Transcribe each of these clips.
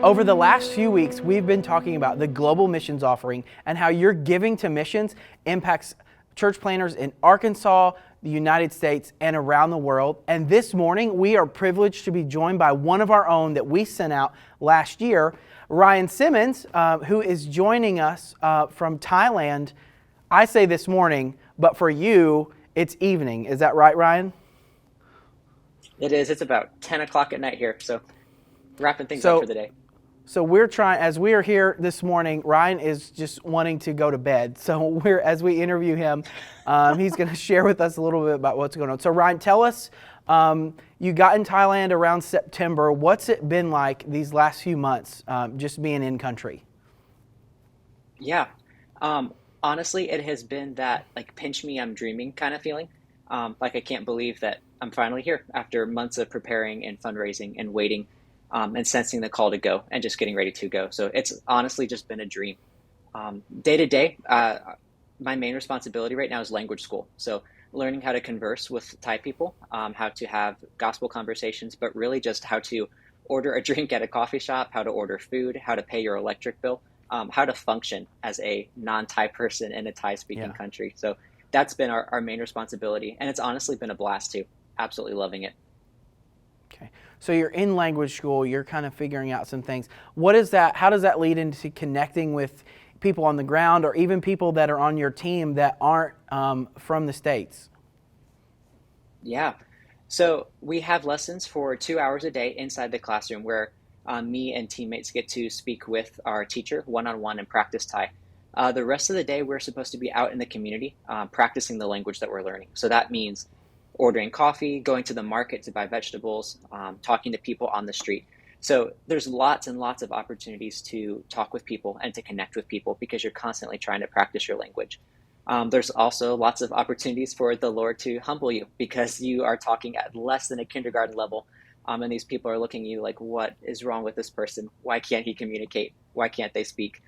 Over the last few weeks, we've been talking about the global missions offering and how your giving to missions impacts church planters in Arkansas, the United States, and around the world. And this morning, we are privileged to be joined by one of our own that we sent out last year, Ryan Symens, who is joining us from Thailand. I say this morning, but for you, it's evening. Is that right, Ryan? It is. It's about 10 o'clock at night here, so wrapping things up for the day. So we're trying, as we are here this morning, Ryan is just wanting to go to bed. So as we interview him, he's going to share with us a little bit about what's going on. So Ryan, tell us, you got in Thailand around September. What's it been like these last few months, just being in country? Yeah. Honestly, it has been that like pinch me, I'm dreaming kind of feeling. Like I can't believe that I'm finally here after months of preparing and fundraising and waiting, and sensing the call to go and just getting ready to go. So it's honestly just been a dream. Day to day, my main responsibility right now is language school. So learning how to converse with Thai people, how to have gospel conversations, but really just how to order a drink at a coffee shop, how to order food, how to pay your electric bill, how to function as a non-Thai person in a Thai-speaking Yeah. country. So that's been our main responsibility. And it's honestly been a blast too. Absolutely loving it. Okay. So you're in language school, you're kind of figuring out some things. What is that? How does that lead into connecting with people on the ground or even people that are on your team that aren't from the States? Yeah. So we have lessons for 2 hours a day inside the classroom where me and teammates get to speak with our teacher one-on-one and practice Thai. The rest of the day, we're supposed to be out in the community practicing the language that we're learning. So that means ordering coffee, going to the market to buy vegetables, talking to people on the street. So there's lots and lots of opportunities to talk with people and to connect with people because you're constantly trying to practice your language. There's also lots of opportunities for the Lord to humble you because you are talking at less than a kindergarten level. And these people are looking at you like, what is wrong with this person? Why can't he communicate? Why can't they speak?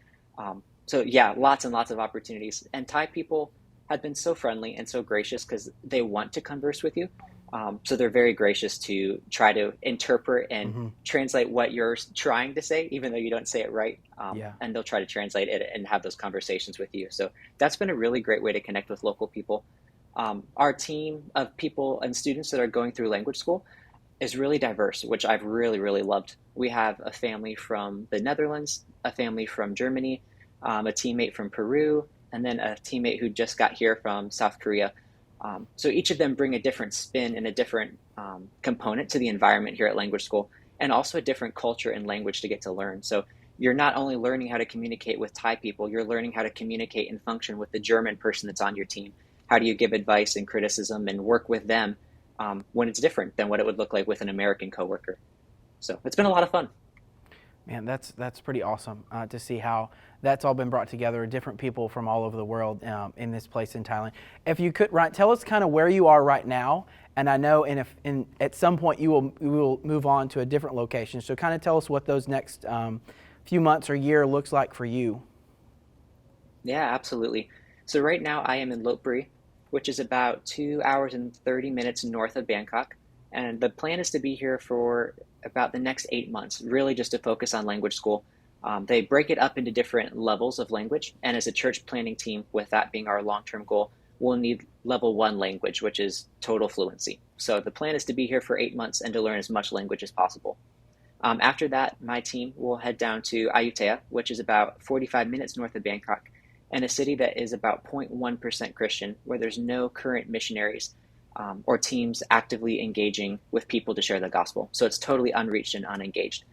So yeah, lots and lots of opportunities. And Thai people have been so friendly and so gracious because they want to converse with you. So they're very gracious to try to interpret and Hmm. translate what you're trying to say, even though you don't say it right. Yeah. And they'll try to translate it and have those conversations with you. So that's been a really great way to connect with local people. Our team of people and students that are going through language school is really diverse, which I've really, really loved. We have a family from the Netherlands, a family from Germany, a teammate from Peru, and then a teammate who just got here from South Korea. So each of them bring a different spin and a different component to the environment here at language school, and also a different culture and language to get to learn. So you're not only learning how to communicate with Thai people, you're learning how to communicate and function with the German person that's on your team. How do you give advice and criticism and work with them when it's different than what it would look like with an American coworker? So it's been a lot of fun. Man, that's pretty awesome to see how that's all been brought together. Different people from all over the world in this place in Thailand. If you could, Ryan, tell us kind of where you are right now. And I know at some point you will move on to a different location. So kind of tell us what those next few months or year looks like for you. Yeah, absolutely. So right now I am in Lopburi, which is about 2 hours and 30 minutes north of Bangkok. And the plan is to be here for about the next 8 months, really just to focus on language school. They break it up into different levels of language. And as a church planning team, with that being our long-term goal, we'll need level one language, which is total fluency. So the plan is to be here for 8 months and to learn as much language as possible. After that, my team will head down to Ayutthaya, which is about 45 minutes north of Bangkok, and a city that is about 0.1% Christian, where there's no current missionaries or teams actively engaging with people to share the gospel. So it's totally unreached and unengaged.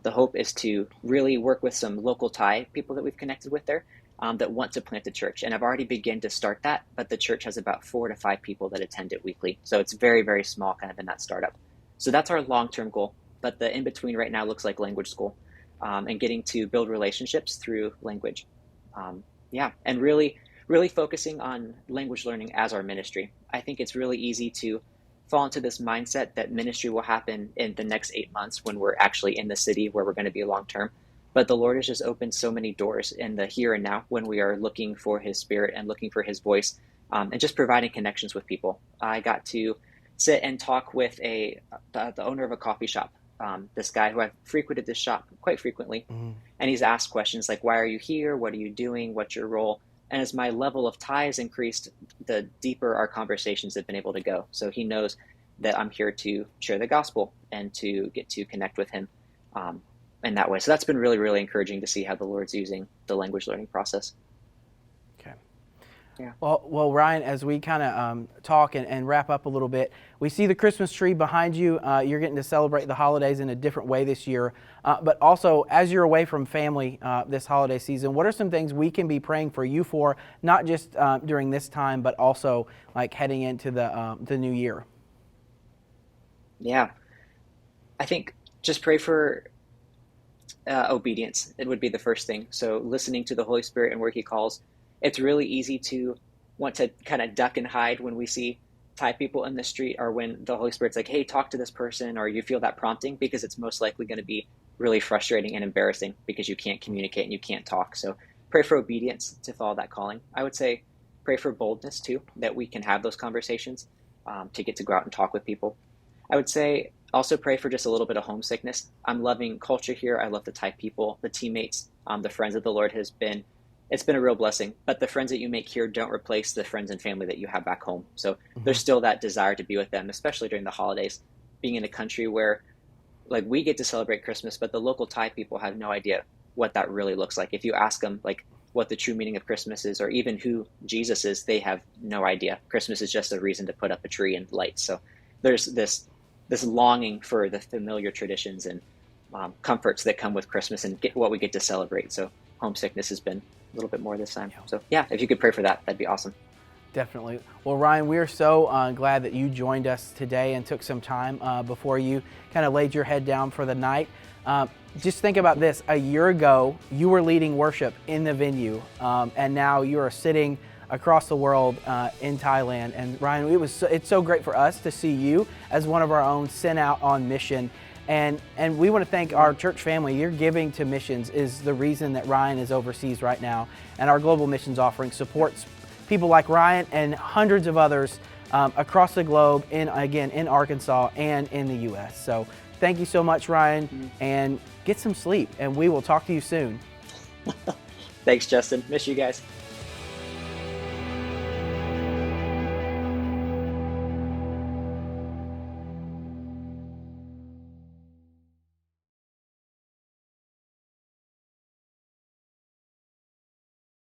The hope is to really work with some local Thai people that we've connected with there that want to plant a church. And I've already begun to start that, but the church has about 4 to 5 people that attend it weekly. So it's very, very small kind of in that startup. So that's our long-term goal. But the in-between right now looks like language school and getting to build relationships through language. Yeah, and really focusing on language learning as our ministry. I think it's really easy to fall into this mindset that ministry will happen in the next 8 months when we're actually in the city where we're going to be long term. But the Lord has just opened so many doors in the here and now when we are looking for his spirit and looking for his voice and just providing connections with people. I got to sit and talk with the owner of a coffee shop this guy who I've frequented this shop quite frequently, and he's asked questions like, "Why are you here? What are you doing? What's your role?" And as my level of Thai has increased, the deeper our conversations have been able to go. So he knows that I'm here to share the gospel and to get to connect with him in that way. So that's been really, really encouraging to see how the Lord's using the language learning process. Okay. Yeah. Well, Ryan, as we kind of talk and wrap up a little bit, we see the Christmas tree behind you. You're getting to celebrate the holidays in a different way this year. But also, as you're away from family this holiday season, what are some things we can be praying for you for, not just during this time, but also like heading into the new year? Yeah. I think just pray for obedience. It would be the first thing. So listening to the Holy Spirit and where He calls. It's really easy to want to kind of duck and hide when we see Thai people in the street, or when the Holy Spirit's like, "Hey, talk to this person," or you feel that prompting, because it's most likely going to be really frustrating and embarrassing because you can't communicate and you can't talk. So pray for obedience to follow that calling. I would say pray for boldness too, that we can have those conversations, to get to go out and talk with people. I would say also pray for just a little bit of homesickness. I'm loving culture here. I love the Thai people, the teammates, the friends of the Lord it's been a real blessing. But the friends that you make here don't replace the friends and family that you have back home. So there's still that desire to be with them, especially during the holidays, being in a country where like we get to celebrate Christmas, but the local Thai people have no idea what that really looks like. If you ask them like what the true meaning of Christmas is, or even who Jesus is, they have no idea. Christmas is just a reason to put up a tree and lights. So there's this longing for the familiar traditions and comforts that come with Christmas and what we get to celebrate. So homesickness has been a little bit more this time. So yeah, if you could pray for that, that'd be awesome. Definitely. Well, Ryan, we are so glad that you joined us today and took some time before you kind of laid your head down for the night. Just think about this. A year ago, you were leading worship in the venue, and now you are sitting across the world in Thailand. And Ryan, it's so great for us to see you as one of our own sent out on mission. And we want to thank our church family. Your giving to missions is the reason that Ryan is overseas right now. And our global missions offering supports people like Ryan and hundreds of others across the globe, in Arkansas and in the U.S. So thank you so much, Ryan, and get some sleep. And we will talk to you soon. Thanks, Justin. Miss you guys.